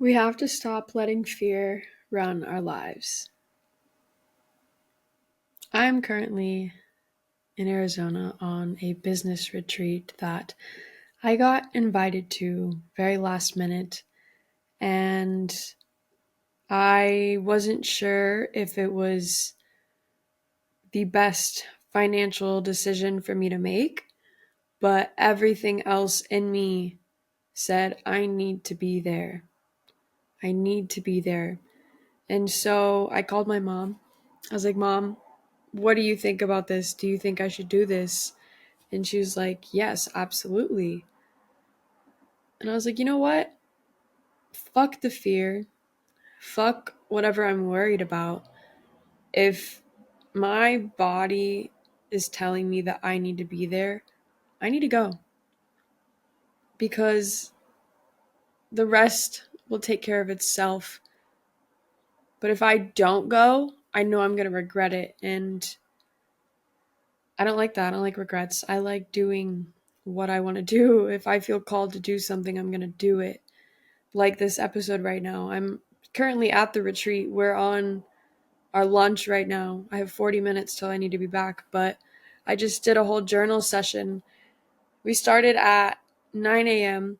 We have to stop letting fear run our lives. I'm currently in Arizona on a business retreat that I got invited to very last minute, and I wasn't sure if it was the best financial decision for me to make, but everything else in me said, I need to be there. I need to be there. And so I called my mom. I was like, Mom, what do you think about this? Do you think I should do this? And she was like, yes, absolutely. And I was like, you know what? Fuck the fear. Fuck whatever I'm worried about. If my body is telling me that I need to be there, I need to go. Because the rest will take care of itself. But if I don't go, I know I'm going to regret it. And I don't like that. I don't like regrets. I like doing what I want to do. If I feel called to do something, I'm going to do it. Like this episode right now. I'm currently at the retreat. We're on our lunch right now. I have 40 minutes till I need to be back, but I just did a whole journal session. We started at 9 a.m.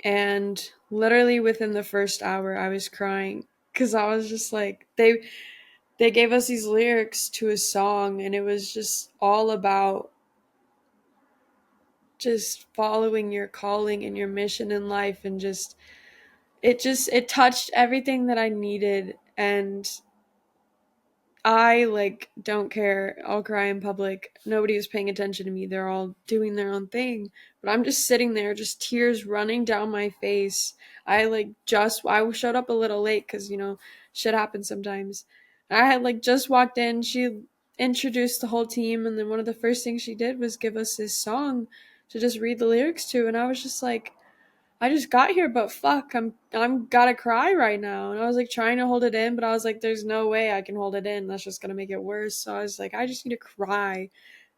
and literally within the first hour I was crying because I was just like, they gave us these lyrics to a song, and it was just all about just following your calling and your mission in life, and it touched everything that I needed. And I don't care. I'll cry in public. Nobody is paying attention to me. They're all doing their own thing. But I'm just sitting there, just tears running down my face. I showed up a little late because, shit happens sometimes. I had just walked in. She introduced the whole team, and then one of the first things she did was give us this song to just read the lyrics to. And I was just like, I just got here, but fuck, I'm gotta cry right now. And I was trying to hold it in, but I was like, there's no way I can hold it in. That's just gonna make it worse. So I was like, I just need to cry.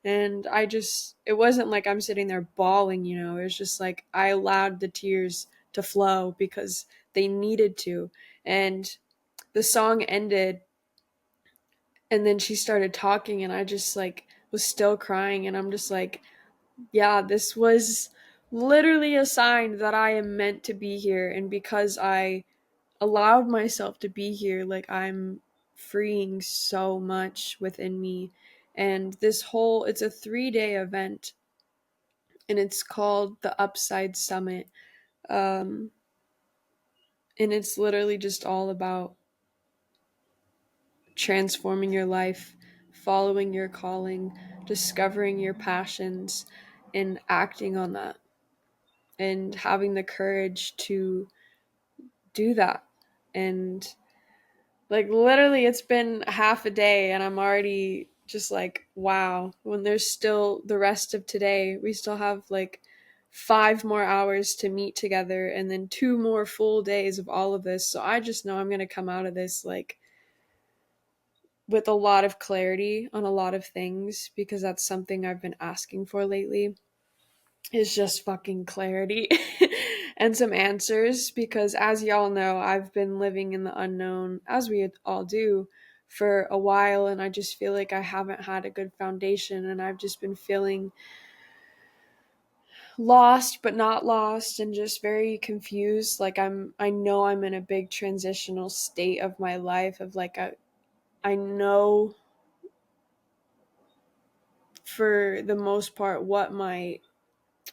And it wasn't like I'm sitting there bawling, It was just like I allowed the tears to flow because they needed to. And the song ended, and then she started talking, and I just was still crying. And I'm just like, yeah, this was literally a sign that I am meant to be here. And because I allowed myself to be here, I'm freeing so much within me. And it's a 3-day event, and it's called the Upside Summit. Um, and it's literally just all about transforming your life, following your calling, discovering your passions, and acting on that, and having the courage to do that. And literally it's been half a day, and I'm already just like, wow, when there's still the rest of today. We still have 5 more hours to meet together, and then 2 more full days of all of this. So I just know I'm going to come out of this with a lot of clarity on a lot of things, because that's something I've been asking for lately, is just fucking clarity and some answers. Because as y'all know, I've been living in the unknown, as we all do, for a while, and I just feel like I haven't had a good foundation, and I've just been feeling lost but not lost, and just very confused. I know I'm in a big transitional state of my life of I know for the most part what my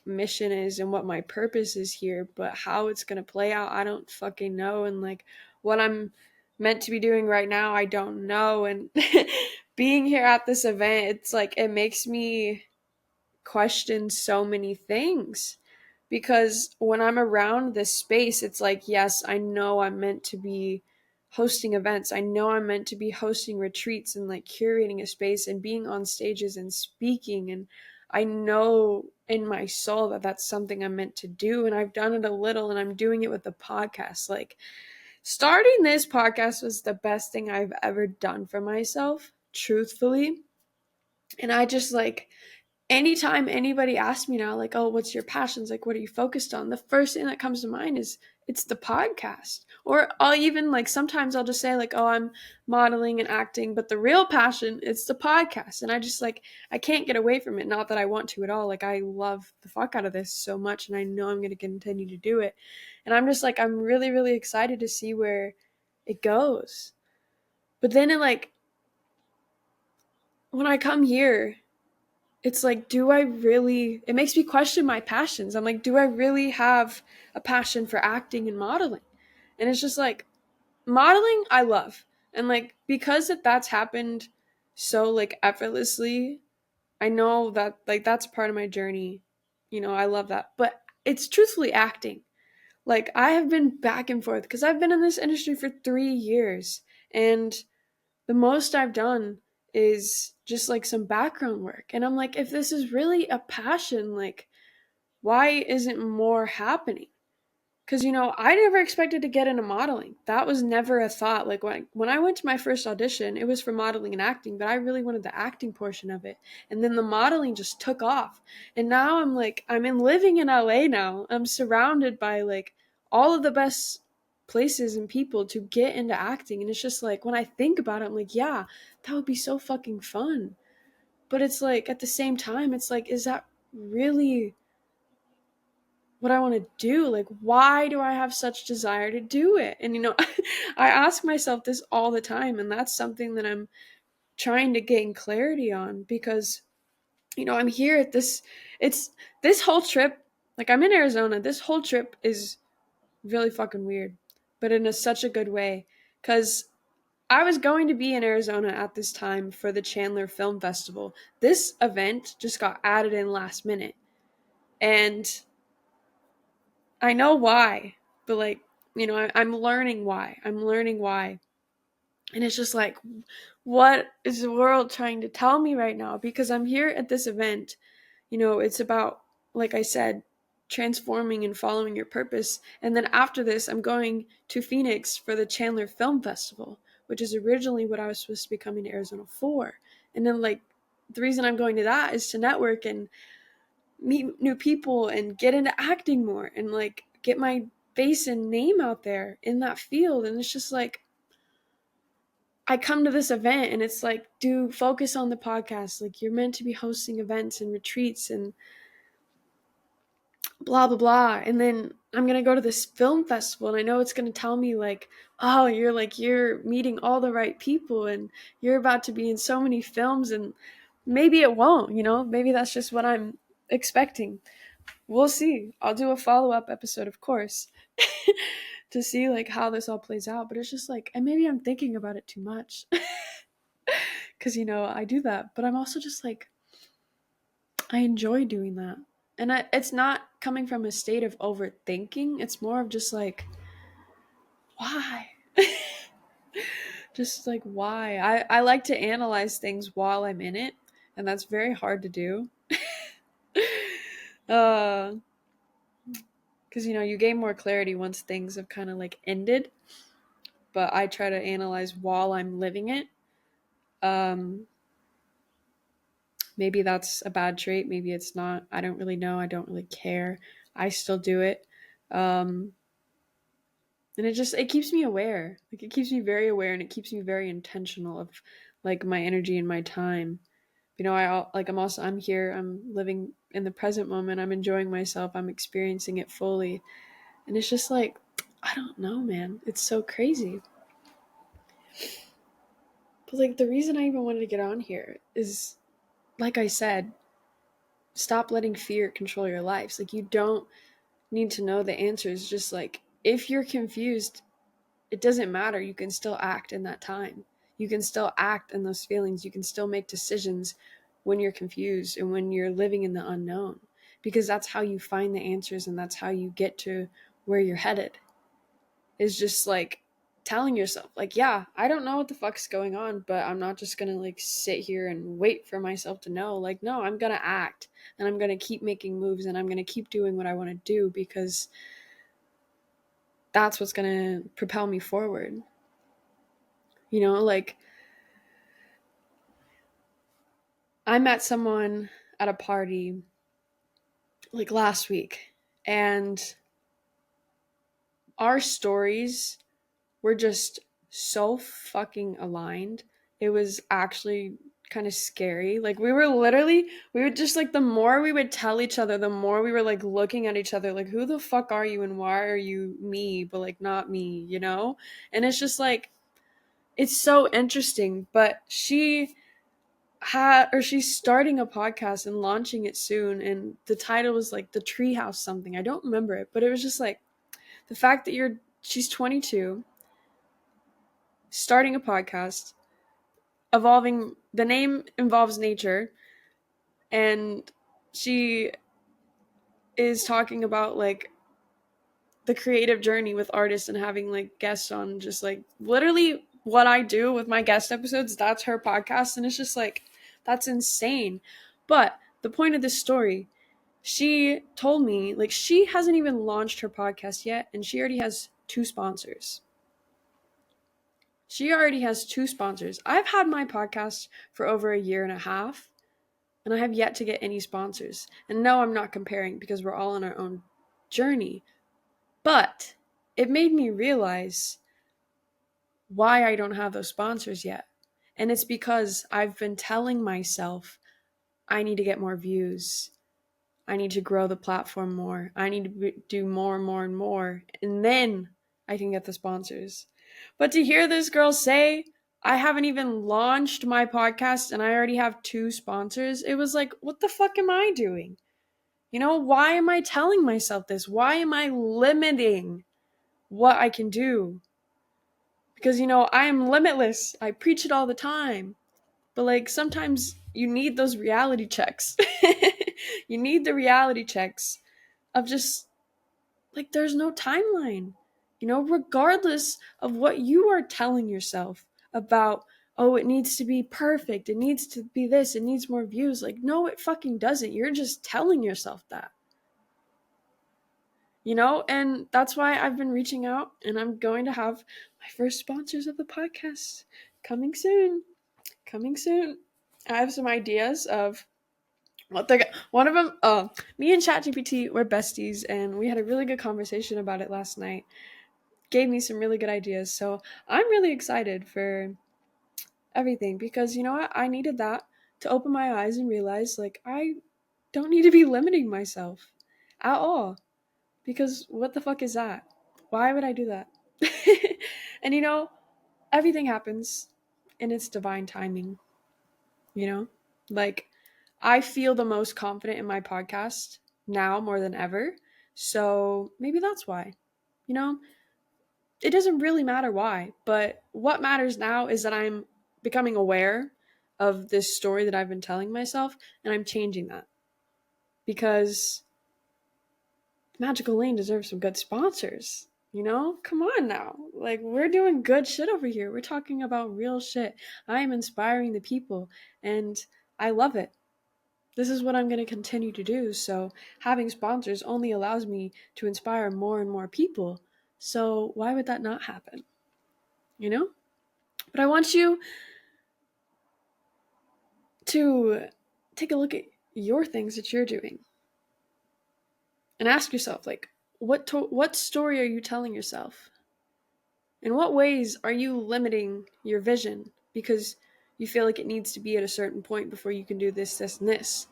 mission is and what my purpose is here, but how it's going to play out, I don't fucking know. And what I'm meant to be doing right now, I don't know. And being here at this event, it's it makes me question so many things, because when I'm around this space, it's yes, I know I'm meant to be hosting events. I know I'm meant to be hosting retreats and curating a space and being on stages and speaking. And I know in my soul that that's something I'm meant to do. And I've done it a little, and I'm doing it with the podcast. Starting this podcast was the best thing I've ever done for myself, truthfully. And I just anytime anybody asks me now, oh, what's your passions? What are you focused on? The first thing that comes to mind is it's the podcast. Or I'll even like sometimes I'll just say like, oh, I'm modeling and acting, but the real passion, it's the podcast. And I just like I can't get away from it. Not that I want to at all. Like I love the fuck out of this so much and I know I'm gonna continue to do it. And I'm just like I'm really, really excited to see where it goes. But then it like when I come here, it's like, do I really, it makes me question my passions. I'm like, do I really have a passion for acting and modeling? And it's just like, modeling, I love. And like, because that's happened so like effortlessly, I know that like that's part of my journey. You know, I love that. But it's truthfully acting. Like, I have been back and forth because I've been in this industry for 3 years. And the most I've done is just like some background work. And I'm like, if this is really a passion, like, why isn't more happening? Because, you know, I never expected to get into modeling. That was never a thought. Like, when I went to my first audition, it was for modeling and acting, but I really wanted the acting portion of it. And then the modeling just took off. And now I'm like, living in LA now. I'm surrounded by like all of the best places and people to get into acting. And it's just like, when I think about it, I'm like, yeah, that would be so fucking fun. But it's like, at the same time, it's like, is that really what I want to do? Like, why do I have such desire to do it? And, you know, I ask myself this all the time. And that's something that I'm trying to gain clarity on because, you know, I'm here at it's this whole trip. Like, I'm in Arizona. This whole trip is really fucking weird, but in such a good way. Because I was going to be in Arizona at this time for the Chandler Film Festival. This event just got added in last minute. And I know why, but like, you know, I'm learning why. I'm learning why. And it's just like, what is the world trying to tell me right now? Because I'm here at this event. You know, it's about, like I said, transforming and following your purpose. And then after this, I'm going to Phoenix for the Chandler Film Festival, which is originally what I was supposed to be coming to Arizona for. And then, like, the reason I'm going to that is to network and meet new people and get into acting more and like get my face and name out there in that field. And it's just like I come to this event and it's like, do focus on the podcast. Like, you're meant to be hosting events and retreats and blah blah blah. And then I'm gonna go to this film festival and I know it's gonna tell me like, oh, you're meeting all the right people and you're about to be in so many films. And maybe it won't, you know, maybe that's just what I'm expecting. We'll see. I'll do a follow-up episode, of course, to see like how this all plays out. But it's just like, and maybe I'm thinking about it too much. Because, you know, I do that. But I'm also just like, I enjoy doing that. And it's not coming from a state of overthinking. It's more of just like, why? Just like, why? I like to analyze things while I'm in it. And that's very hard to do. uh, because, you know, you gain more clarity once things have kind of like ended. But I try to analyze while I'm living it. Um, Maybe that's a bad trait. Maybe it's not. I don't really know. I don't really care. I still do it. Um, and it keeps me aware. Like, it keeps me very aware and it keeps me very intentional of like my energy and my time. You know, I'm here. I'm living in the present moment. I'm enjoying myself. I'm experiencing it fully. And it's just like, I don't know, man. It's so crazy. But like the reason I even wanted to get on here is, like I said, stop letting fear control your lives. Like, you don't need to know the answers. Just like, if you're confused, it doesn't matter. You can still act in that time. You can still act in those feelings. You can still make decisions when you're confused and when you're living in the unknown, because that's how you find the answers and that's how you get to where you're headed. Is just like telling yourself like, yeah, I don't know what the fuck's going on, but I'm not just gonna like sit here and wait for myself to know. Like, no, I'm gonna act and I'm gonna keep making moves and I'm gonna keep doing what I want to do, because that's what's gonna propel me forward. You know, like, I met someone at a party like last week, and our stories were just so fucking aligned. It was actually kind of scary. Like we would just like, the more we would tell each other, the more we were like looking at each other like, who the fuck are you and why are you me but like not me, you know? And it's just like, it's so interesting. But she's starting a podcast and launching it soon, and the title was like the Treehouse something. I don't remember it, but it was just like the fact that she's 22, starting a podcast, evolving, the name involves nature, and she is talking about like the creative journey with artists and having like guests on, just like literally what I do with my guest episodes, that's her podcast. And it's just like, that's insane. But the point of this story, she told me like she hasn't even launched her podcast yet, and she already has 2 sponsors. She already has 2 sponsors. I've had my podcast for over a year and a half, and I have yet to get any sponsors. And no, I'm not comparing because we're all on our own journey. But it made me realize why I don't have those sponsors yet. And it's because I've been telling myself I need to get more views. I need to grow the platform more. I need to do more and more and more. And then I can get the sponsors. But to hear this girl say, I haven't even launched my podcast and I already have 2 sponsors, it was like, what the fuck am I doing? You know, why am I telling myself this? Why am I limiting what I can do? Because, you know, I am limitless. I preach it all the time. But, like, sometimes you need those reality checks. You need the reality checks of just, like, there's no timeline. You know, regardless of what you are telling yourself about, oh, it needs to be perfect. It needs to be this. It needs more views. Like, no, it fucking doesn't. You're just telling yourself that. You know, and that's why I've been reaching out, and I'm going to have my first sponsors of the podcast coming soon. Coming soon. I have some ideas of what they're one of them. Me and ChatGPT were besties, and we had a really good conversation about it last night. Gave me some really good ideas, so I'm really excited for everything, because you know what, I needed that to open my eyes and realize like I don't need to be limiting myself at all. Because what the fuck is that? Why would I do that? And you know, everything happens in its divine timing, you know? Like, I feel the most confident in my podcast now more than ever. So maybe that's why. You know, it doesn't really matter why, but what matters now is that I'm becoming aware of this story that I've been telling myself, and I'm changing that. Because Magical Lane deserves some good sponsors. You know? Come on now. Like, we're doing good shit over here. We're talking about real shit. I am inspiring the people, and I love it. This is what I'm going to continue to do. So, having sponsors only allows me to inspire more and more people. So, why would that not happen? You know? But I want you to take a look at your things that you're doing and ask yourself, like, what story are you telling yourself? In what ways are you limiting your vision because you feel like it needs to be at a certain point before you can do this, this, and this?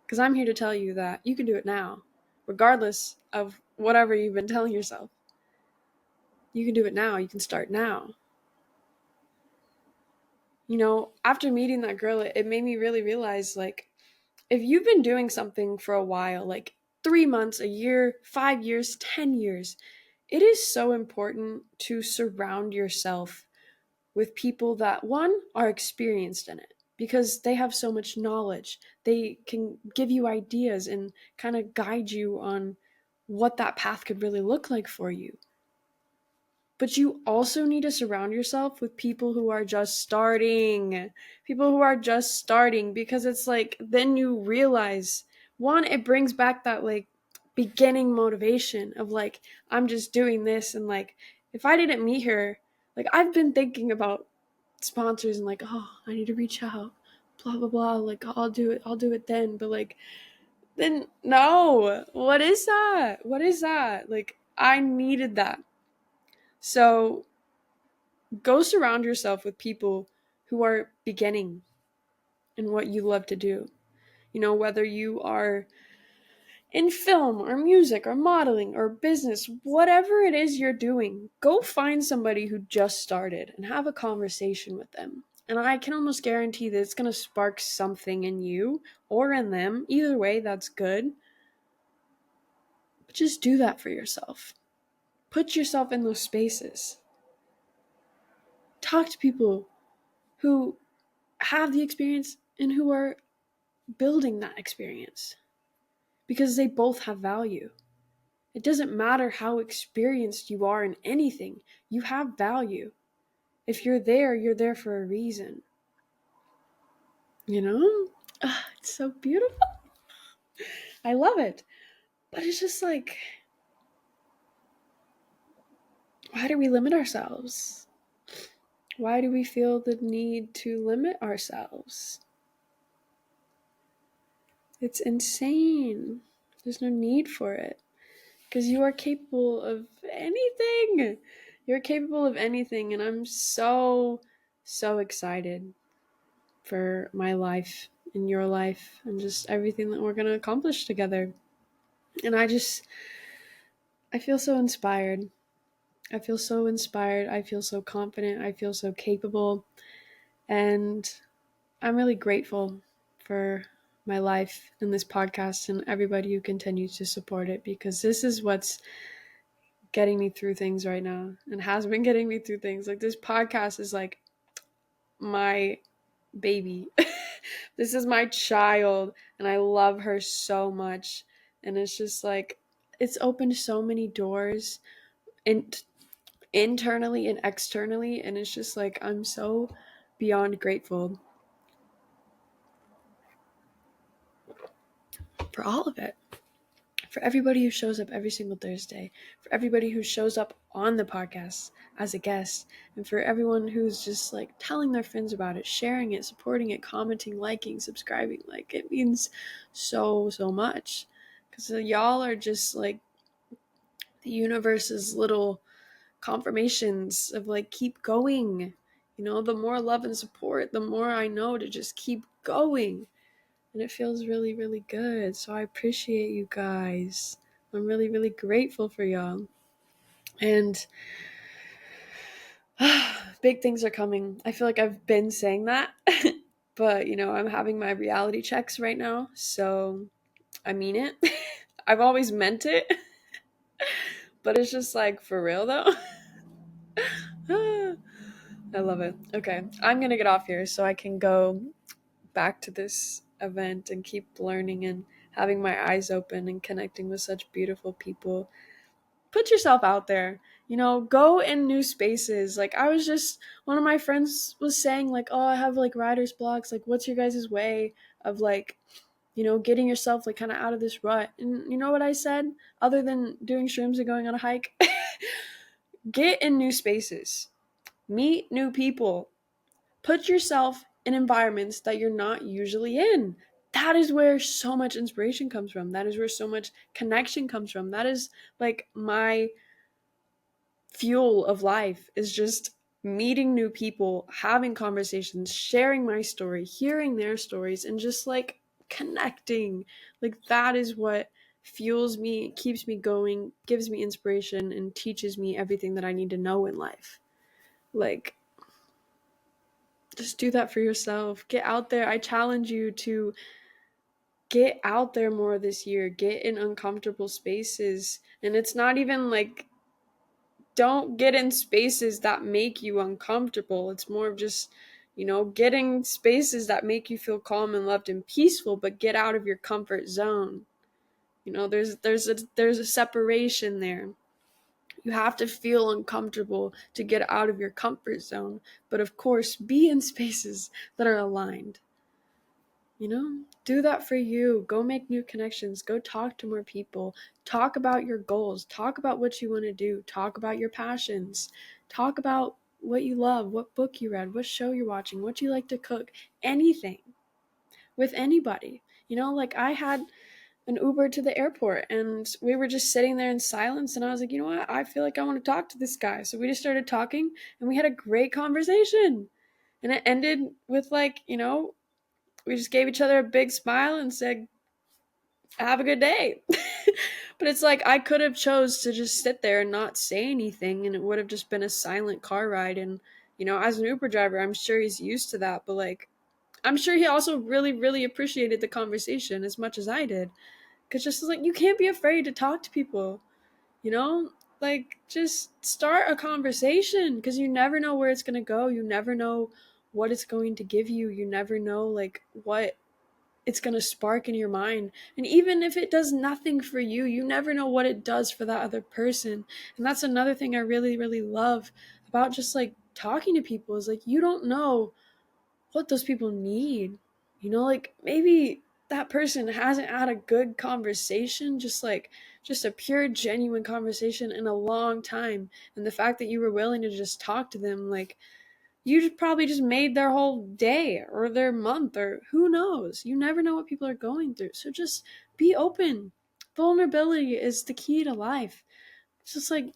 Because I'm here to tell you that you can do it now, regardless of whatever you've been telling yourself. You can do it now. You can start now. You know, after meeting that girl, it made me really realize, like, if you've been doing something for a while, like 3 months, a year, 5 years, 10 years, it is so important to surround yourself with people that, one, are experienced in it, because they have so much knowledge. They can give you ideas and kind of guide you on what that path could really look like for you. But you also need to surround yourself with people who are just starting. People who are just starting, because it's like, then you realize, one, it brings back that like beginning motivation of like, I'm just doing this, and like, if I didn't meet her, like, I've been thinking about sponsors and like, oh, I need to reach out, blah blah blah, like, I'll do it then. But like, then no, what is that? Like, I needed that. So go surround yourself with people who are beginning in what you love to do. Whether you are in film or music or modeling or business, whatever it is you're doing, go find somebody who just started and have a conversation with them. And I can almost guarantee that it's going to spark something in you or in them. Either way, that's good. But just do that for yourself. Put yourself in those spaces. Talk to people who have the experience and who are building that experience, because they both have value. It doesn't matter how experienced you are in anything, you have value. If you're there for a reason. It's so beautiful. I love it. But it's just like, why do we limit ourselves? Why do we feel the need to limit ourselves? It's insane. There's no need for it. Because you are capable of anything. You're capable of anything. And I'm so, so excited for my life and your life and just everything that we're going to accomplish together. And I feel so inspired. I feel so inspired. I feel so confident. I feel so capable. And I'm really grateful for my life and this podcast and everybody who continues to support it, because this is what's getting me through things right now and has been getting me through things. Like, this podcast is like my baby. This is my child and I love her so much. And it's just like, it's opened so many doors internally and externally. And it's just like, I'm so beyond grateful for all of it. For everybody who shows up every single Thursday, for everybody who shows up on the podcast as a guest, and for everyone who's just like telling their friends about it, sharing it, supporting it, commenting, liking, subscribing. Like, it means so, so much, because y'all are just like the universe's little confirmations of like, keep going. The more love and support, the more I know to just keep going. And it feels really, really good. So I appreciate you guys. I'm really, really grateful for y'all. And big things are coming. I feel like I've been saying that. But, I'm having my reality checks right now. So I mean it. I've always meant it. But it's just like, for real though. I love it. Okay, I'm going to get off here so I can go back to this event and keep learning and having my eyes open and connecting with such beautiful people. Put yourself out there, go in new spaces. Like, one of my friends was saying like, oh, I have like writer's blocks. Like, what's your guys' way of like, getting yourself like kind of out of this rut? And you know what I said? Other than doing shrooms and going on a hike, get in new spaces, meet new people, put yourself in environments that you're not usually in. That is where so much inspiration comes from. That is where so much connection comes from. That is like my fuel of life, is just meeting new people, having conversations, sharing my story, hearing their stories, and just like connecting. Like, that is what fuels me, keeps me going, gives me inspiration, and teaches me everything that I need to know in life. Like, just do that for yourself. Get out there. I challenge you to get out there more this year. Get in uncomfortable spaces. And it's not even like, don't get in spaces that make you uncomfortable. It's more of just, getting spaces that make you feel calm and loved and peaceful, but get out of your comfort zone. There's a separation there. You have to feel uncomfortable to get out of your comfort zone, but of course, be in spaces that are aligned. Do that for you. Go make new connections. Go talk to more people. Talk about your goals. Talk about what you want to do. Talk about your passions. Talk about what you love, what book you read, what show you're watching, what you like to cook, anything with anybody. Like, I had an Uber to the airport, and we were just sitting there in silence, and I was like, you know what, I feel like I want to talk to this guy. So we just started talking, and we had a great conversation, and it ended with, like, we just gave each other a big smile and said, have a good day. But it's like, I could have chose to just sit there and not say anything, and it would have just been a silent car ride. And as an Uber driver, I'm sure he's used to that, but like, I'm sure he also really, really appreciated the conversation as much as I did. Because just like, you can't be afraid to talk to people, you know? Like, just start a conversation, because you never know where it's going to go. You never know what it's going to give you. You never know, like, what it's going to spark in your mind. And even if it does nothing for you, you never know what it does for that other person. And that's another thing I really, really love about just like talking to people, is like, you don't know what those people need. Like, maybe that person hasn't had a good conversation, just a pure, genuine conversation in a long time. And the fact that you were willing to just talk to them, like, you probably just made their whole day or their month, or who knows. You never know what people are going through. So just be open. Vulnerability is the key to life. It's just like,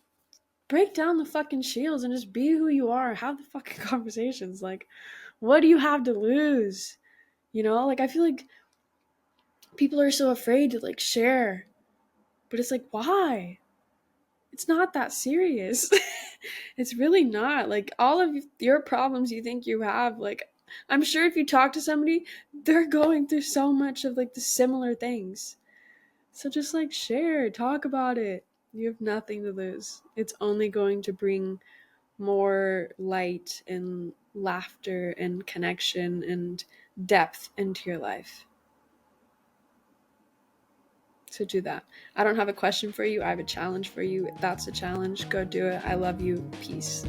break down the fucking shields and just be who you are. Have the fucking conversations. Like, what do you have to lose? Like, I feel like people are so afraid to like share, but it's like, why? It's not that serious. It's really not. Like, all of your problems you think you have, like, I'm sure if you talk to somebody, they're going through so much of like the similar things. So just like, share, talk about it. You have nothing to lose. It's only going to bring more light and laughter and connection and depth into your life. So do that. I don't have a question for you. I have a challenge for you. That's a challenge. Go do it. I love you. Peace.